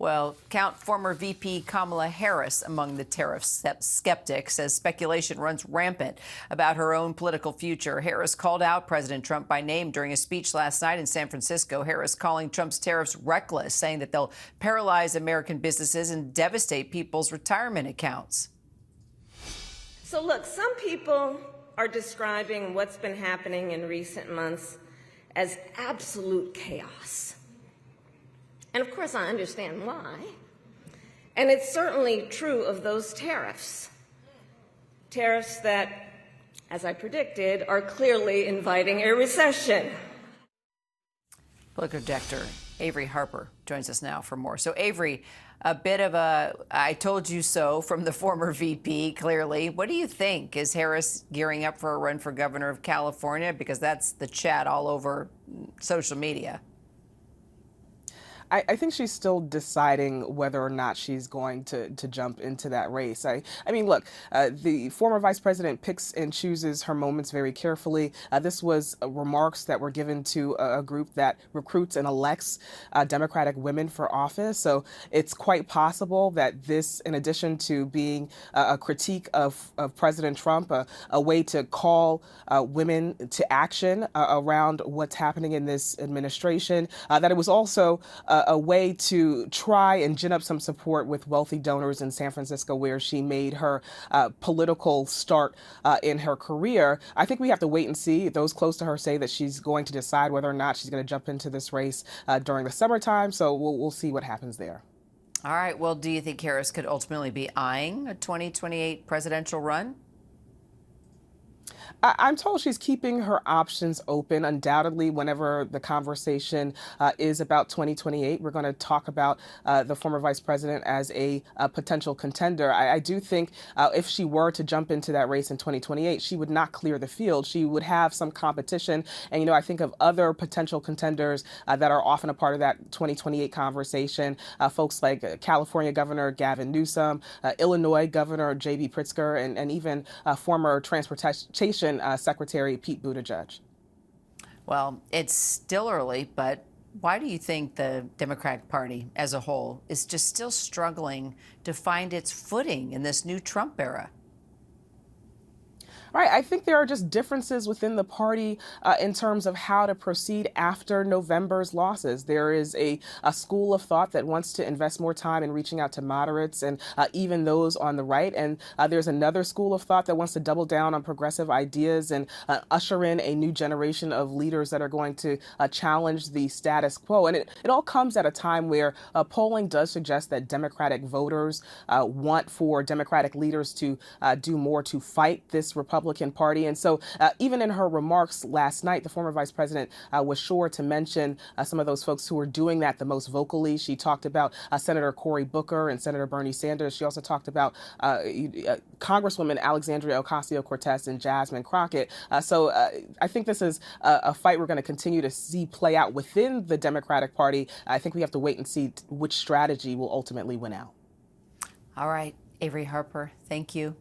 Well, count former VP Kamala Harris among the tariff skeptics as speculation runs rampant about her own political future. Harris called out President Trump by name during a speech last night in San Francisco. Harris calling Trump's tariffs reckless, saying that they'll paralyze American businesses and devastate people's retirement accounts. So look, some people are describing what's been happening in recent months as absolute chaos. And of course, I understand why. And it's certainly true of those tariffs. Tariffs that, as I predicted, are clearly inviting a recession. Political director Avery Harper joins us now for more. So, Avery, a bit of a I told you so from the former VP, clearly. What do you think? Is Harris gearing up for a run for governor of California? Because that's the chat all over social media. I think she's still deciding whether or not she's going to jump into that race. I mean, look, the former vice president picks and chooses her moments very carefully. This was remarks that were given to a group that recruits and elects Democratic women for office. So it's quite possible that this, in addition to being a critique of President Trump, a way to call women to action around what's happening in this administration, that it was also a way to try and gin up some support with wealthy donors in San Francisco, where she made her political start in her career. I think we have to wait and see. Those close to her say that she's going to decide whether or not she's going to jump into this race during the summertime. So we'll see what happens there. All right. Well, do you think Harris could ultimately be eyeing a 2028 presidential run? I'm told she's keeping her options open. Undoubtedly, whenever the conversation is about 2028, we're going to talk about the former vice president as a potential contender. I do think if she were to jump into that race in 2028, she would not clear the field. She would have some competition. And, you know, I think of other potential contenders that are often a part of that 2028 conversation, folks like California Governor Gavin Newsom, Illinois Governor J.B. Pritzker, and even former Transportation Secretary Pete Buttigieg. Well, it's still early, but why do you think the Democratic Party as a whole is just still struggling to find its footing in this new Trump era? Right. I think there are just differences within the party in terms of how to proceed after November's losses. There is a school of thought that wants to invest more time in reaching out to moderates and even those on the right. And there's another school of thought that wants to double down on progressive ideas and usher in a new generation of leaders that are going to challenge the status quo. And it all comes at a time where polling does suggest that Democratic voters want for Democratic leaders to do more to fight this Republican Party. And so even in her remarks last night, the former vice president was sure to mention some of those folks who are doing that the most vocally. She talked about Senator Cory Booker and Senator Bernie Sanders. She also talked about Congresswoman Alexandria Ocasio-Cortez and Jasmine Crockett. So I think this is a fight we're going to continue to see play out within the Democratic Party. I think we have to wait and see which strategy will ultimately win out. All right. Avery Harper, thank you.